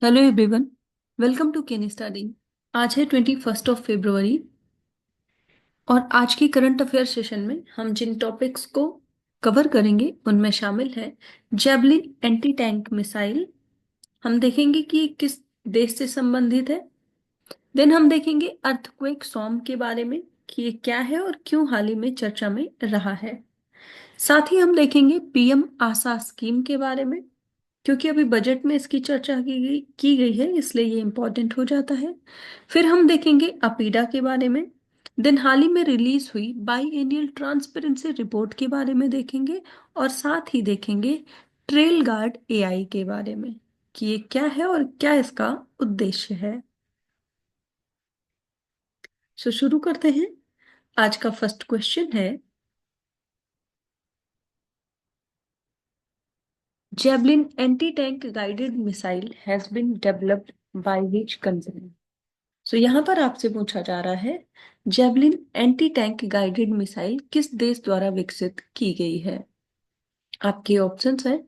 Hello everyone. Welcome to Ken study. आज है 21 और आज की करंट अफेयर सेशन में हम जिन टॉपिक्स को कवर करेंगे उनमें शामिल है जेवलिन एंटी टैंक मिसाइल। हम देखेंगे कि किस देश से संबंधित है। देन हम देखेंगे अर्थक्वेक सॉर्म के बारे में कि ये क्या है और क्यों हाल ही में चर्चा में रहा है। साथ ही हम देखेंगे पीएम आशा स्कीम के बारे में, क्योंकि अभी बजट में इसकी चर्चा की गई है, इसलिए ये इम्पोर्टेंट हो जाता है। फिर हम देखेंगे अपीडा के बारे में। देन हाल ही में रिलीज हुई बाई एनुअल ट्रांसपेरेंसी रिपोर्ट के बारे में देखेंगे। और साथ ही देखेंगे ट्रेल गार्ड एआई के बारे में कि ये क्या है और क्या इसका उद्देश्य है। सो शुरू करते हैं। आज का फर्स्ट क्वेश्चन है, Javelin anti tank guided missile has been developed by which country. So यहाँ पर आपसे पूछा जा रहा है, Javelin anti tank guided missile किस देश द्वारा विकसित की गई है। आपके ऑप्शंस हैं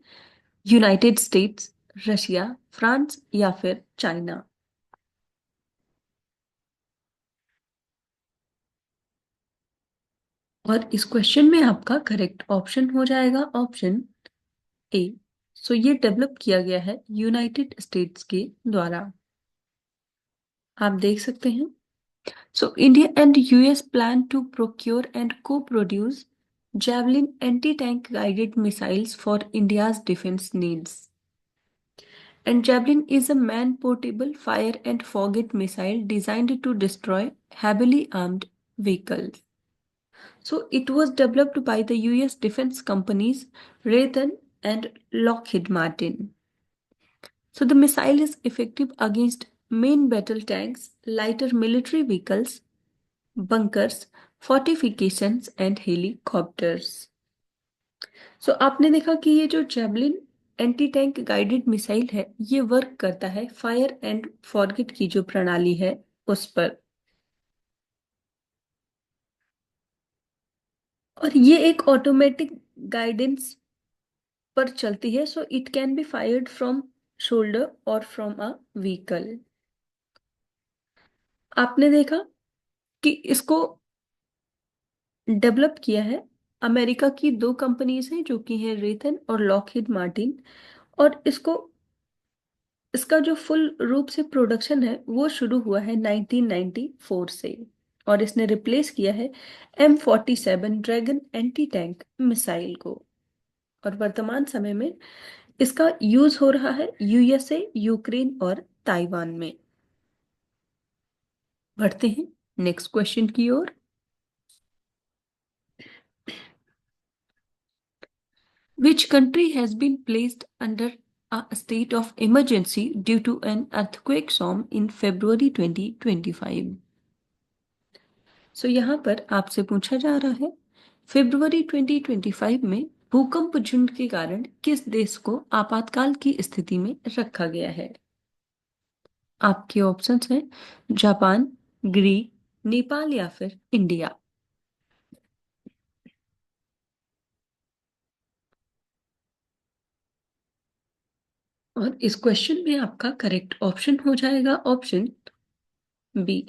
यूनाइटेड स्टेट्स, रशिया, फ्रांस या फिर चाइना। और इस क्वेश्चन में आपका करेक्ट ऑप्शन हो जाएगा ऑप्शन ए। सो ये डेवलप किया गया है यूनाइटेड स्टेट्स के द्वारा। आप देख सकते हैं। So India and US plan to procure and co-produce Javelin anti-tank guided missiles for India's defense needs. And Javelin is a man-portable fire and forget missile designed to destroy heavily armed vehicles. So it was developed by the US defense companies Raytheon and Lockheed Martin. So the missile is effective against main battle tanks, lighter military vehicles, bunkers, fortifications and helicopters. So आपने देखा कि ये जो Javelin anti tank guided missile है ये work करता है fire and forget की जो प्रणाली है उस पर। और ये एक ऑटोमेटिक गाइडेंस पर चलती है। So it can be fired from shoulder और फ्रॉम अ व्हीकल। आपने देखा कि इसको डेवलप किया है अमेरिका की दो कंपनीज हैं जो कि हैं रेथन और लॉकहीड मार्टिन। और इसका जो फुल रूप से प्रोडक्शन है वो शुरू हुआ है 1994 से। और इसने रिप्लेस किया है M47 dragon anti tank missile को। और वर्तमान समय में इसका यूज हो रहा है यूएसए, यूक्रेन और ताइवान में। बढ़ते हैं नेक्स्ट क्वेश्चन की ओर। Which country has been placed under a state of emergency due to an earthquake storm in February 2025? सो यहाँ पर आपसे पूछा जा रहा है, फरवरी 2025 में भूकंप झुंड के कारण किस देश को आपातकाल की स्थिति में रखा गया है। आपके ऑप्शंस हैं जापान, ग्रीक, नेपाल या फिर इंडिया। और इस क्वेश्चन में आपका करेक्ट ऑप्शन हो जाएगा ऑप्शन बी।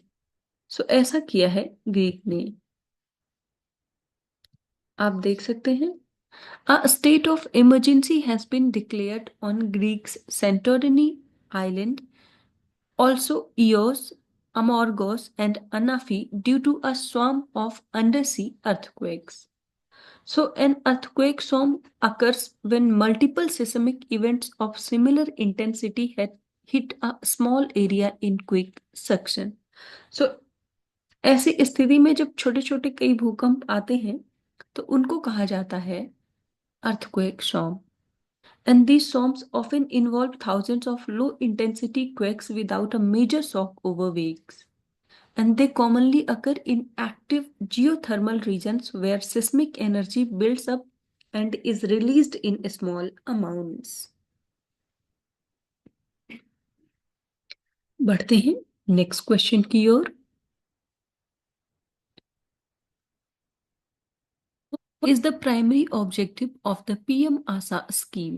सो ऐसा किया है ग्रीक ने। आप देख सकते हैं, a state of emergency has been declared on Greece's Santorini island, also Eos, Amorgos, and Anafi due to a swarm of undersea earthquakes. So, an earthquake swarm occurs when multiple seismic events of similar intensity had hit a small area in quick succession. So, ऐसी स्थिति में जब छोटे छोटे कई भूकंप आते हैं तो उनको कहा जाता है earthquake swarm. And these storms often involve thousands of low intensity quakes without a major shock over weeks. And they commonly occur in active geothermal regions where seismic energy builds up and is released in small amounts. बढ़ते हैं next question की ओर। What is the primary objective of the PM ASA scheme?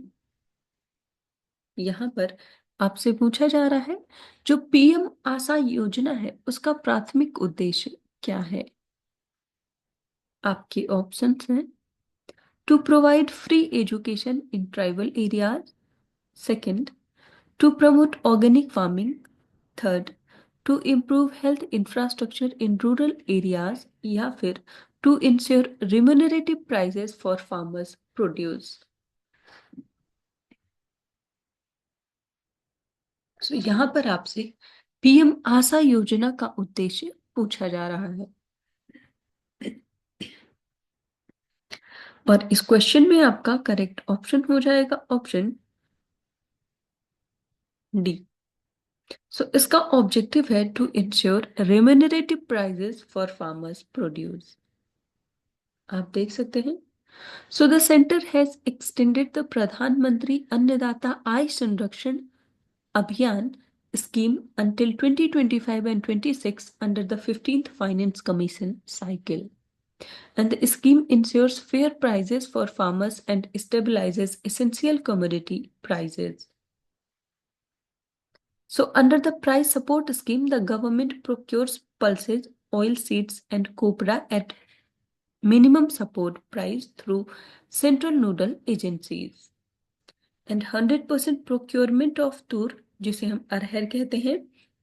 यहाँ पर आपसे पूछा जा रहा है जो पीएम आशा योजना है उसका प्राथमिक उद्देश्य क्या है। आपके ऑप्शंस हैं to provide free education in tribal areas, second to promote organic farming, third to improve health infrastructure in rural areas, या फिर to ensure remunerative prices for farmers produce. तो यहाँ पर आपसे पीएम आशा योजना का उद्देश्य पूछा जा रहा है और इस क्वेश्चन में आपका करेक्ट ऑप्शन हो जाएगा ऑप्शन डी। सो इसका ऑब्जेक्टिव है to ensure remunerative prices for farmers produce. आप देख सकते हैं। So the centre has extended the Pradhan Mantri Annadata आय संरक्षण अभियान scheme until 2025 and 26 under the 15th Finance Commission cycle. And the scheme ensures fair prices for farmers and stabilizes essential commodity prices. So, under the price support scheme, the government procures pulses, oil seeds, and copra at minimum support price through central nodal agencies. And 100% procurement of tur, जिसे हम अरहर कहते हैं,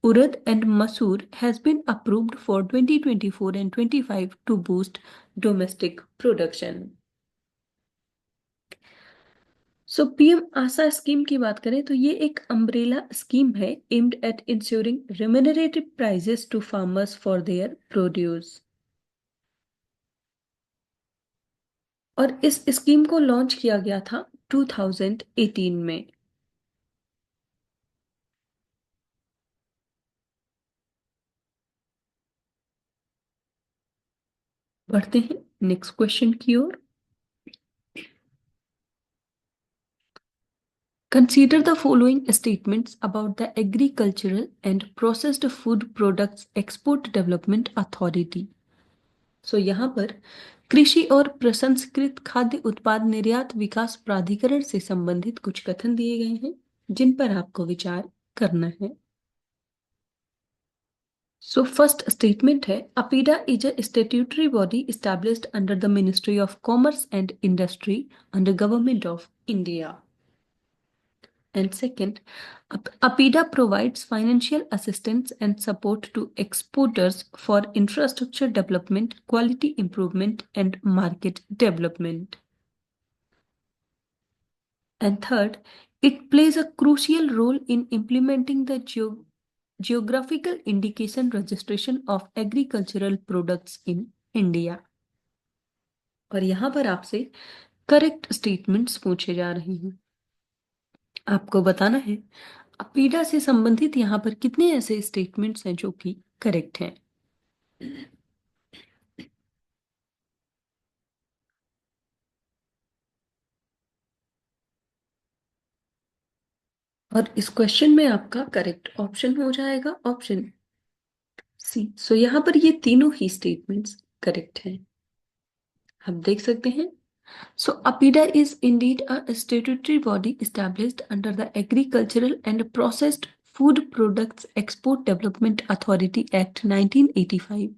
urad and masoor has been approved for 2024 and 25 to boost domestic production. So PM Asha scheme की बात करें तो ये एक अम्ब्रेला स्कीम है aimed at ensuring remunerative prices to farmers for their produce. और इस स्कीम को लॉन्च किया गया था 2018 में। बढ़ते हैं नेक्स्ट क्वेश्चन की ओर। Consider the following statements about the Agricultural and Processed Food Products Export Development Authority. सो यहाँ पर कृषि और प्रसंस्कृत खाद्य उत्पाद निर्यात विकास प्राधिकरण से संबंधित कुछ कथन दिए गए हैं जिन पर आपको विचार करना है। सो फर्स्ट स्टेटमेंट है APEDA is a statutory body established under the ministry of commerce and industry under government of India. And second, APIDA provides financial assistance and support to exporters for infrastructure development, quality improvement, and market development. And third, it plays a crucial role in implementing the geographical indication registration of agricultural products in India. और यहाँ पर आपसे correct statements पूछे जा रहे हैं। आपको बताना है अपीडा से संबंधित यहाँ पर कितने ऐसे स्टेटमेंट्स हैं जो कि करेक्ट हैं। और इस क्वेश्चन में आपका करेक्ट ऑप्शन हो जाएगा ऑप्शन सी। सो यहाँ पर ये तीनों ही स्टेटमेंट्स करेक्ट हैं। आप देख सकते हैं। So APEDA is indeed a statutory body established under the Agricultural and Processed Food Products Export Development Authority Act 1985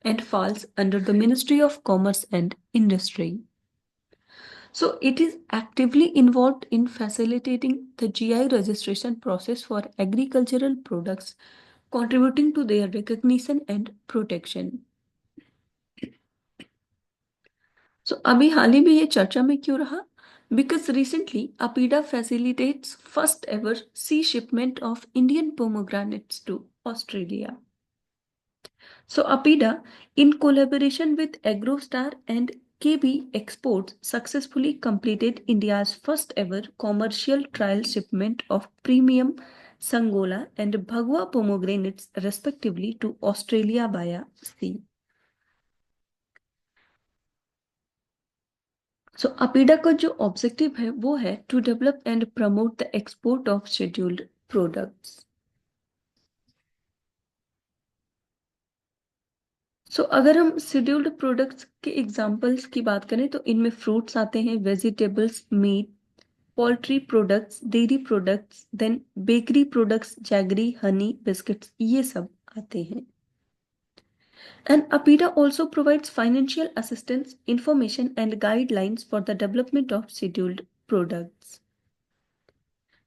and falls under the Ministry of Commerce and Industry. So it is actively involved in facilitating the GI registration process for agricultural products, contributing to their recognition and protection. So अभी हाल ही में ये चर्चा में क्यों रहा? Because recently APIDA facilitates first ever sea shipment of Indian pomegranates to Australia. So APIDA, in collaboration with AgroStar and KB Exports, successfully completed India's first ever commercial trial shipment of premium Sangola and Bhagwa pomegranates respectively to Australia via sea. So APIDA का जो objective है वो है to develop and promote the export of scheduled products. So अगर हम scheduled products के examples की बात करें तो इनमें फ्रूट्स आते हैं, vegetables, meat, poultry products, dairy products, then bakery products, jaggery, honey, biscuits, ये सब आते हैं। And APIDA also provides financial assistance, information, and guidelines for the development of scheduled products.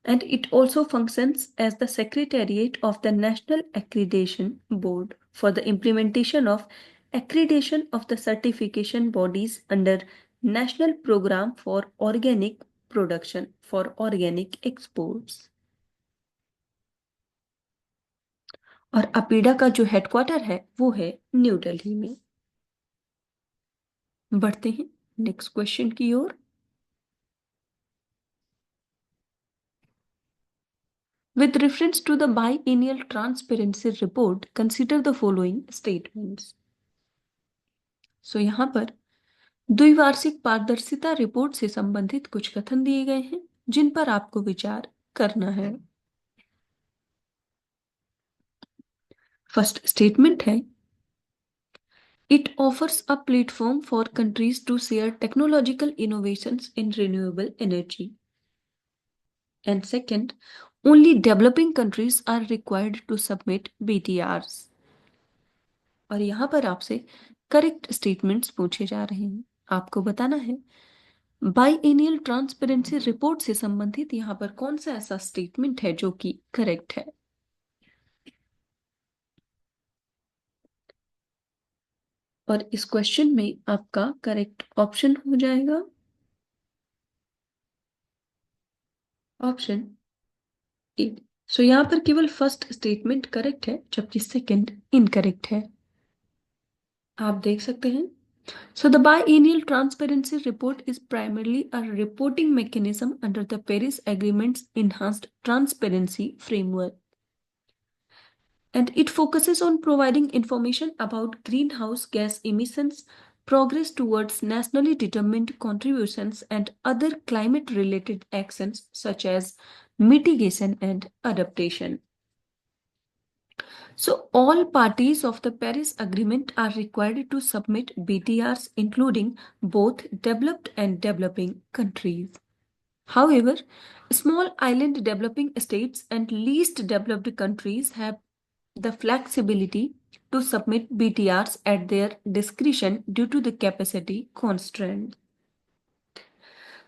And it also functions as the secretariat of the National Accreditation Board for the implementation of accreditation of the certification bodies under National Program for Organic Production for Organic Exports. और अपीडा का जो headquarter है वो है new Delhi में। बढ़ते हैं next question की ओर। With reference to the biennial transparency report, consider the following statements. So यहाँ पर द्विवार्षिक पारदर्शिता रिपोर्ट से संबंधित कुछ कथन दिए गए हैं जिन पर आपको विचार करना है। फर्स्ट स्टेटमेंट है, It offers a platform for countries to share technological innovations in renewable energy. And second, only developing countries are required to submit BTRs. और यहाँ पर आपसे करेक्ट स्टेटमेंट्स पूछे जा रहे हैं, आपको बताना है बाईएनियल ट्रांसपेरेंसी रिपोर्ट से संबंधित यहाँ पर कौन सा ऐसा स्टेटमेंट है जो कि करेक्ट है। और इस क्वेश्चन में आपका करेक्ट ऑप्शन हो जाएगा ऑप्शन ए। सो यहाँ पर केवल फर्स्ट स्टेटमेंट करेक्ट है जबकि सेकंड इनकरेक्ट है। आप देख सकते हैं। So the biennial transparency report is primarily a reporting mechanism under the Paris Agreement's enhanced transparency framework. And it focuses on providing information about greenhouse gas emissions, progress towards nationally determined contributions, and other climate related actions such as mitigation and adaptation. So, all parties of the Paris Agreement are required to submit BTRs, including both developed and developing countries. However, small island developing states and least developed countries have the flexibility to submit BTRs at their discretion due to the capacity constraint.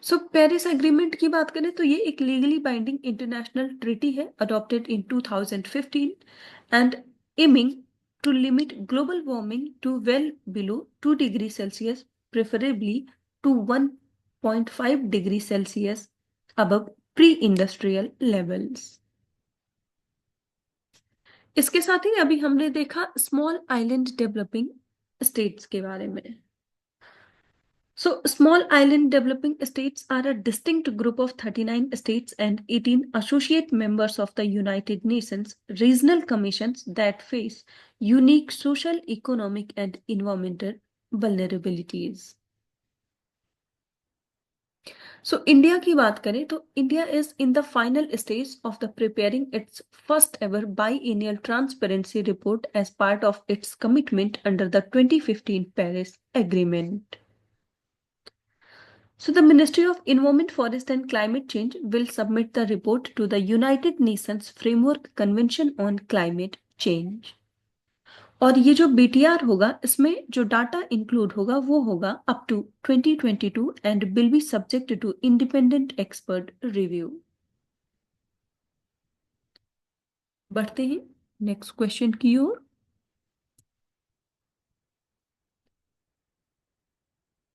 So Paris agreement की बात करें तो ये एक legally binding international treaty है adopted in 2015 and aiming to limit global warming to well below 2 degree Celsius, preferably to 1.5 degree Celsius above pre industrial levels. इसके साथ ही अभी हमने देखा स्मॉल आइलैंड डेवलपिंग स्टेट्स के बारे में। So, small island developing states are a distinct group of 39 states and 18 associate members of the United Nations regional commissions that face unique social, economic, and environmental vulnerabilities. So, India की बात करें तो India is in the final stage of the preparing its first ever biennial transparency report as part of its commitment under the 2015 Paris Agreement. So, the Ministry of Environment, Forest and Climate Change will submit the report to the United Nations Framework Convention on Climate Change. और ये जो BTR होगा इसमें जो data include होगा वो होगा up to 2022 and will be subject to independent expert review. बढ़ते हैं नेक्स्ट क्वेश्चन की ओर।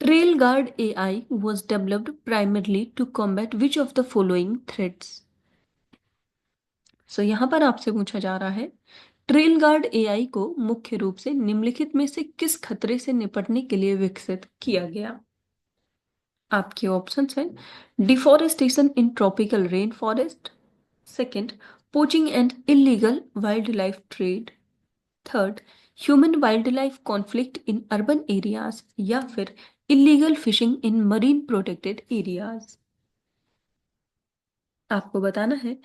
TrailGuard AI was developed primarily to combat which of the following threats? सो यहाँ पर आपसे पूछा जा रहा है ट्रेलगार्ड एआई को मुख्य रूप से निम्नलिखित में से किस खतरे से निपटने के लिए विकसित किया गया। आपके ऑप्शंस हैं deforestation in tropical rain forest, second poaching and illegal wild life trade, third human wild life conflict in urban areas, या फिर illegal fishing in marine protected areas. आपको बताना है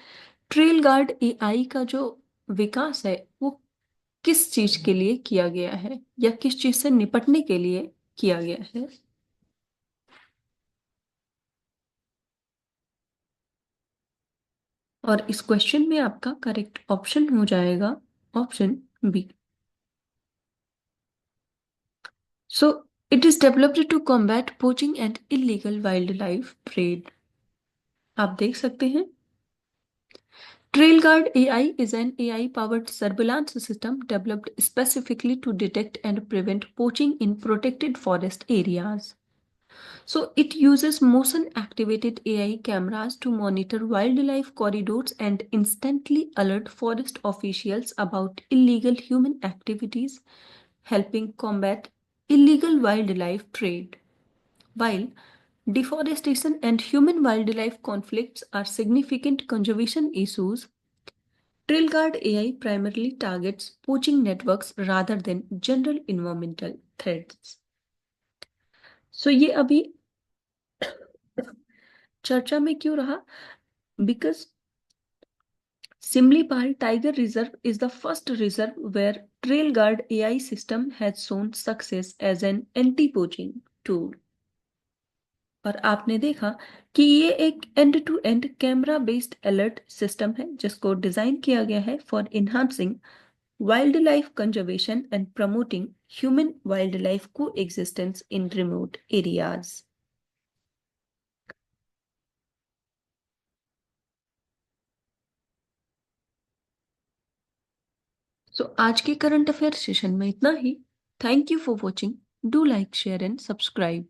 ट्रेलगार्ड एआई का जो विकास है वो किस चीज के लिए किया गया है या किस चीज से निपटने के लिए किया गया है। और इस क्वेश्चन में आपका करेक्ट ऑप्शन हो जाएगा option B. So it is developed to combat poaching and illegal wild life trade. आप देख सकते हैं TrailGuard AI is an AI-powered surveillance system developed specifically to detect and prevent poaching in protected forest areas. So it uses motion-activated AI cameras to monitor wildlife corridors and instantly alert forest officials about illegal human activities, helping combat illegal wildlife trade. While deforestation and human wildlife conflicts are significant conservation issues, TrailGuard AI primarily targets poaching networks rather than general environmental threats. So ये अभी चर्चा में क्यों रहा? Because Simlipal Tiger Reserve is the first reserve where TrailGuard AI system has shown success as an anti-poaching tool. और आपने देखा कि ये एक end to end camera based alert system है जिसको डिजाइन किया गया है for enhancing wildlife conservation and promoting human wildlife coexistence in remote areas. So आज के करंट अफेयर सेशन में इतना ही। Thank you for watching. Do like share and subscribe.